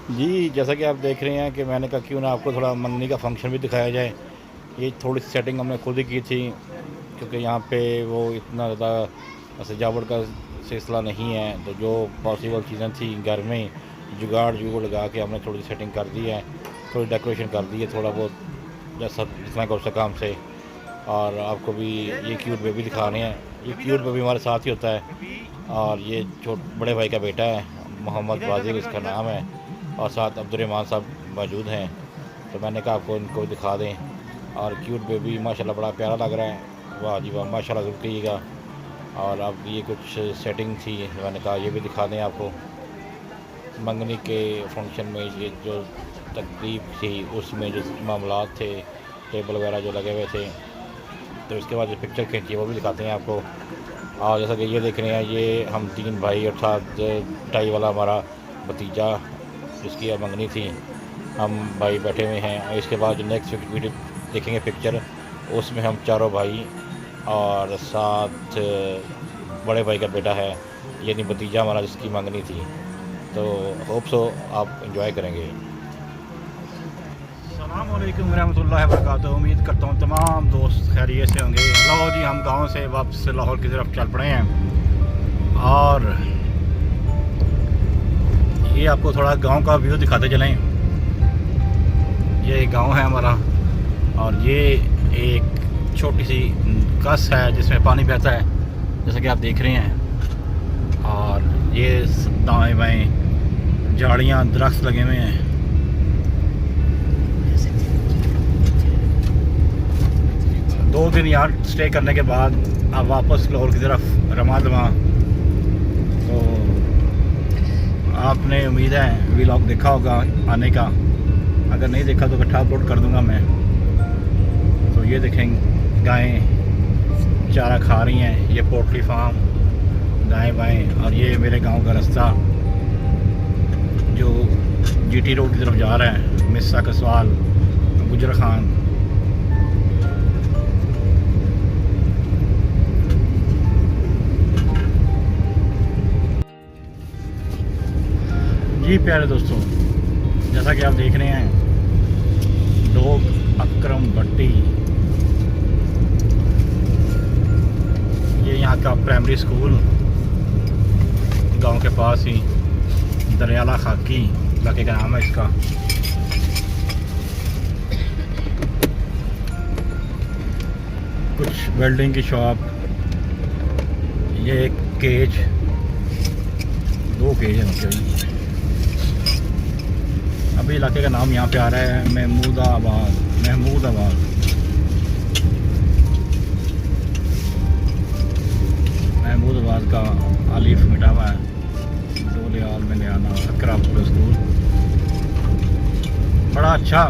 जी, जैसा कि आप देख रहे हैं कि मैंने कहा क्यों ना आपको थोड़ा मंगनी का फंक्शन भी दिखाया जाए। ये थोड़ी सी सेटिंग हमने खुद ही की थी, क्योंकि यहाँ पे वो इतना ज़्यादा सजावट का सिलसिला नहीं है, तो जो पॉसिबल चीज़ें थी घर में जुगाड़ जुगड़ लगा के हमने थोड़ी सेटिंग कर दी है, थोड़ी डेकोरेशन कर दी है, थोड़ा बहुत जैसा जितना कर सका हमसे। और आपको भी ये क्यूट बेबी दिखा रहे हैं। ये क्यूट बेबी हमारे साथ ही होता है, और ये बड़े भाई का बेटा है, मोहम्मद वाजिर इसका नाम है, और साथ अब्दुर्रहमान साहब मौजूद हैं। तो मैंने कहा आपको इनको भी दिखा दें। और क्यूट बेबी माशाल्लाह बड़ा प्यारा लग रहा है। वाह जी वाह, माशाल्लाह ज़रूर कहिएगा। और अब ये कुछ सेटिंग थी, मैंने कहा ये भी दिखा दें आपको। मंगनी के फंक्शन में ये जो तकरीब थी उसमें जो मामलात थे, टेबल वगैरह जो लगे हुए थे, तो इसके बाद जो पिक्चर खींची वो भी दिखाते हैं आपको। और जैसा कि ये देख रहे हैं, ये हम 3 भाई और साथ टाई वाला हमारा भतीजा जिसकी अब मंगनी थी, हम भाई बैठे हुए हैं। और इसके बाद जो नेक्स्ट वीडियो देखेंगे पिक्चर, उसमें हम चारों भाई और साथ बड़े भाई का बेटा है, यानी भतीजा हमारा जिसकी मंगनी थी। तो होप सो आप इंजॉय करेंगे। अस्सलाम वालेकुम रहमतुल्लाहि व बरकातहू। उम्मीद करता हूँ तमाम दोस्त खैरियत से होंगे। लो जी, हम गांव से वापस लाहौर की तरफ चल पड़े हैं, और ये आपको थोड़ा गांव का व्यू दिखाते चलें। ये गांव है हमारा, और ये एक छोटी सी कस है जिसमें पानी बहता है, जैसा कि आप देख रहे हैं। और ये दाएं बाएं झाड़ियाँ दरख्त लगे हुए हैं। 2 दिन यहाँ स्टे करने के बाद अब वापस लाहौर की तरफ रमा दमा। तो आपने उम्मीद है व्लॉग देखा होगा आने का, अगर नहीं देखा तो इकट्ठा अपलोड कर दूंगा मैं। तो ये देखें, गायें चारा खा रही हैं, ये पोल्ट्री फार्म दाएं बाएं। और ये मेरे गांव का रास्ता जो जीटी रोड की तरफ जा रहा है, मिस्सा कसवाल गुजर खान। जी प्यारे दोस्तों, जैसा कि आप देख रहे हैं, लोग अकरम भट्टी, ये यहाँ का प्राइमरी स्कूल गांव के पास ही, दरियाला खाकी इलाके का नाम है इसका। कुछ वेल्डिंग की शॉप, ये एक केज, 2 केज है मतलब। अभी इलाके का नाम यहाँ पे आ रहा है महमूदाबाद। महमूदाबाद का आलिफ मिटा हुआ है, डोलियाल में आना अकरा स्कूल। बड़ा अच्छा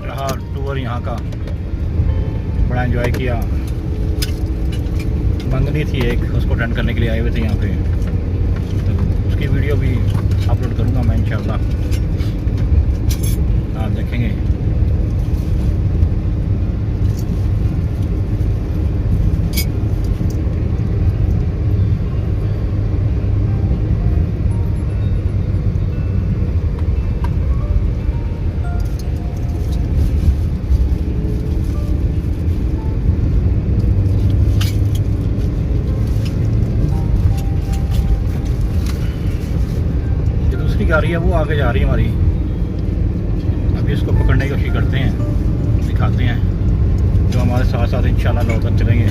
रहा टूर यहाँ का, बड़ा एंजॉय किया। मंगनी थी एक, उसको अटेंड करने के लिए आए हुए थे यहाँ पे, तो उसकी वीडियो भी अपलोड करूँगा मैं इंशाल्लाह, आप देखेंगे। जो दूसरी गाड़ी है वो आगे जा रही है हमारी, अभी इसको पकड़ने की कोशिश करते हैं, दिखाते हैं। जो हमारे साथ साथ इंशाल्लाह लौट तक चलेंगे।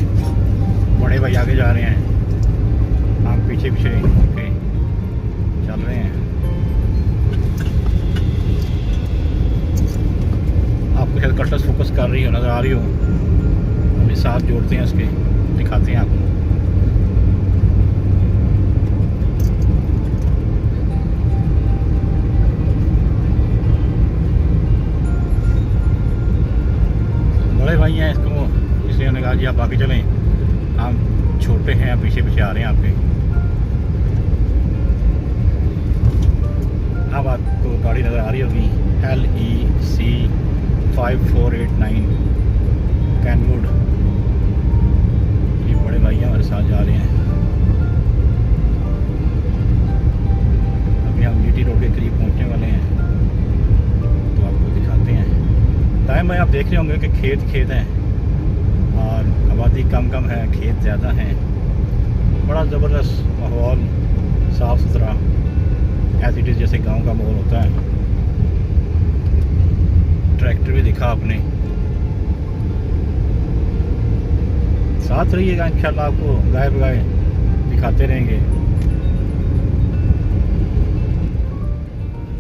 बड़े भाई आगे जा रहे हैं, हम पीछे पीछे ओके चल रहे हैं। आपको शायद कटस फोकस कर रही हो, नज़र आ रही हो, अभी साथ जोड़ते हैं इसके, दिखाते हैं आपको। बड़े भाई हैं इसको, इसलिए उन्होंने कहा जी आप आगे चलें, हम छोटे हैं, पीछे पीछे आ रहे हैं आपके। अब आपको गाड़ी नज़र आ रही होगी, LEC 5489 कैनवुड। ये बड़े भाई हमारे साथ जा रहे हैं। अभी हम GT रोड के करीब पहुँचे में आप देख रहे होंगे कि खेत खेत हैं और आबादी कम कम है, खेत ज़्यादा हैं। बड़ा ज़बरदस्त माहौल, साफ़ सुथरा, एज इट इज़ जैसे गांव का माहौल होता है। ट्रैक्टर भी दिखा आपने। साथ रहिएगा, इंशाल्लाह आपको गाय बगाए दिखाते रहेंगे।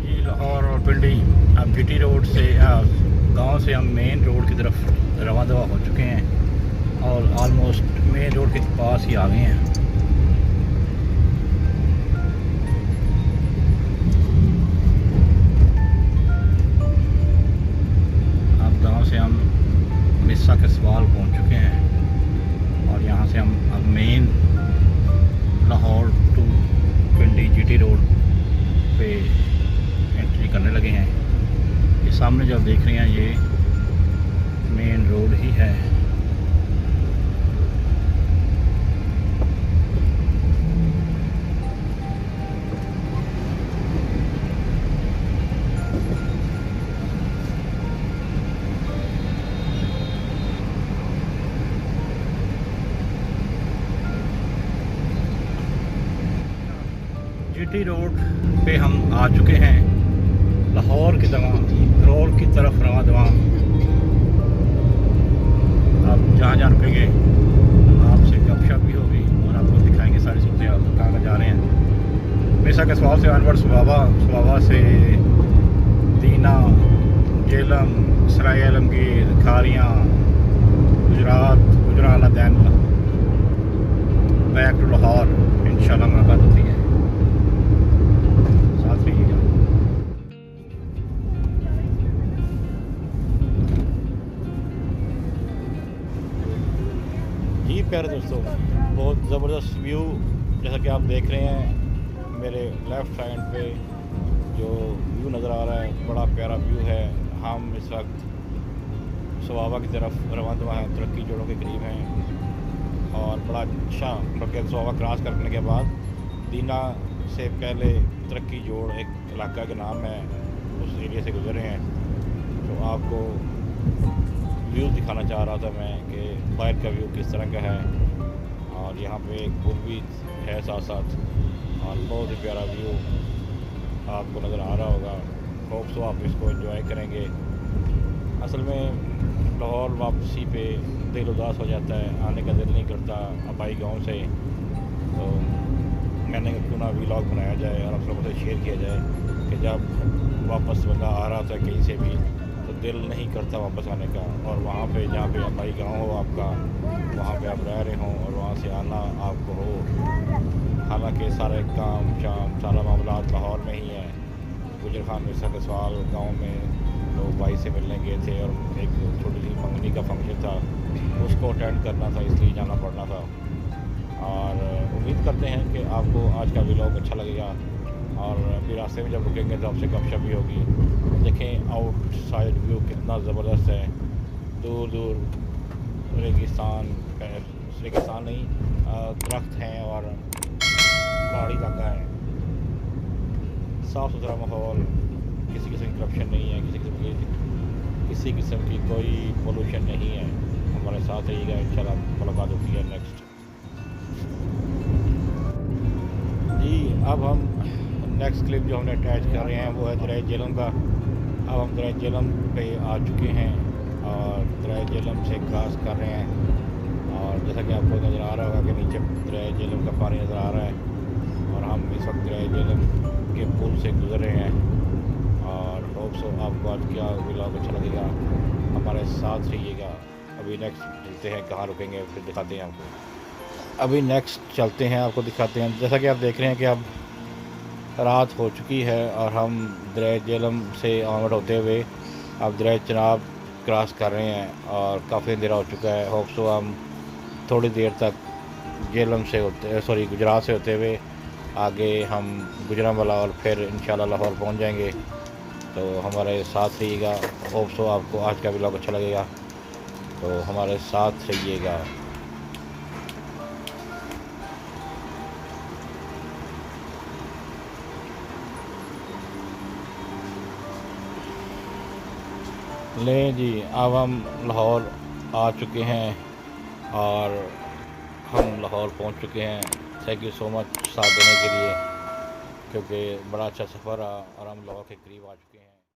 ये लाहौर और पिंडी अब जीटी रोड से गांव से हम मेन रोड की तरफ रवा दवा हो चुके हैं और ऑलमोस्ट मेन रोड के पास ही आ गए हैं। अब गांव से हम मिस्सा के सवाल पहुंच चुके हैं और यहाँ से हम अब main Lahore to Pindi GT road पे एंट्री करने लगे हैं। ये सामने जो आप देख रहे हैं ये मेन रोड ही है। जीटी रोड पे हम आ चुके हैं लाहौर की रोड की तरफ रवा दवा। आप जहाँ जहाँ रुकेंगे आपसे गपशप भी होगी और आपको दिखाएंगे सारी सूरतें आप कहाँ जा रहे हैं। मिसा के सवाल से अनवर सुबावा से Dina, Jhelum, Sarai Alamgir, Kharian, Gujrat, Gujrat then back to Lahore इंशाल्लाह मुलाकात होती है। साथ रहिएगा। जी प्यारे दोस्तों, बहुत ज़बरदस्त व्यू जैसा कि आप देख रहे हैं मेरे लेफ़्ट साइड पे जो व्यू नज़र आ रहा है, बड़ा प्यारा व्यू है। हम इस वक्त सवावा की तरफ रवाना हैं, तरक्की जोड़ों के करीब हैं और बड़ा अच्छा बल्कि सवावा क्रॉस करने के बाद दीना से पहले तरक्की जोड़ एक इलाका का नाम है, उस एरिया से गुजर रहे हैं। तो आपको व्यू दिखाना चाह रहा था मैं कि बाहर का व्यू किस तरह का है और यहाँ पे एक पुल भी है साथ साथ और बहुत ही प्यारा व्यू आपको नज़र आ रहा होगा। होप सो आप इसको एंजॉय करेंगे। असल में लाहौर वापसी पे दिल उदास हो जाता है, आने का दिल नहीं करता अबाई गांव से। तो मैंने क्यों ना व्लॉग बनाया जाए और आप लोगों से शेयर किया जाए कि जब वापस बंदा आ रहा था कहीं से भी तो दिल नहीं करता वापस आने का, और वहाँ पे जहाँ पे अबाई गांव हो आपका, वहाँ पे आप रह रहे हों और वहाँ से आना आपको हो। हालांकि सारे काम शाम सारा मामला लाहौर में ही है। गुजर खान मिर्सा के सवाल गाँव में लोग भाई से मिलने गए थे और एक छोटी सी मंगनी का फंक्शन था, उसको अटेंड करना था इसलिए जाना पड़ना था। और उम्मीद करते हैं कि आपको आज का व्लॉग अच्छा लगेगा और फिर रास्ते में जब रुकेंगे तो आपसे गपशप भी होगी। देखें आउटसाइड व्यू कितना ज़बरदस्त है, दूर दूर रेगिस्तान नहीं दरख्त हैं और पहाड़ी इलाका है, साफ़ सुथरा माहौल, किसी किस्म की करप्शन नहीं है, किसी किस्म की कोई पोल्यूशन नहीं है। हमारे साथ रहिएगा, इंशाल्लाह मुलाकात होती है नेक्स्ट। जी अब हम नेक्स्ट क्लिप जो हमने अटैच कर रहे हैं वो है दरिया जेलम का। अब हम दरिया जेलम पे आ चुके हैं और दरिया जेलम से क्रॉस कर रहे हैं और जैसा कि आपको नज़र आ रहा होगा कि नीचे दरिया जेलम का पानी नज़र आ रहा है और हम इस वक्त दरिया जेलम के पुल से गुजर रहे हैं और होप सो आपको आज क्या व्लॉग अच्छा लगेगा। हमारे साथ रहिएगा। अभी नेक्स्ट चलते हैं, कहाँ रुकेंगे फिर दिखाते हैं आपको। अभी नेक्स्ट चलते हैं, आपको दिखाते हैं। जैसा कि आप देख रहे हैं कि अब रात हो चुकी है और हम दरिया जेलम से आमद होते हुए अब दरिया चनाब क्रॉस कर रहे हैं और काफ़ी अंधेरा हो चुका है। होप सो हम थोड़ी देर तक जेलम से गुजरात से होते हुए आगे हम गुजरांवाला और फिर इंशाल्लाह लाहौर पहुंच जाएंगे। तो हमारे साथ रहिएगा। होप सो आपको आज का व्लॉग अच्छा लगेगा, तो हमारे साथ रहिएगा। लें जी, अब हम लाहौर आ चुके हैं और हम लाहौर पहुंच चुके हैं। थैंक यू सो मच साथ देने के लिए, क्योंकि बड़ा अच्छा सफ़र रहा और हम लाहौर के करीब आ चुके हैं।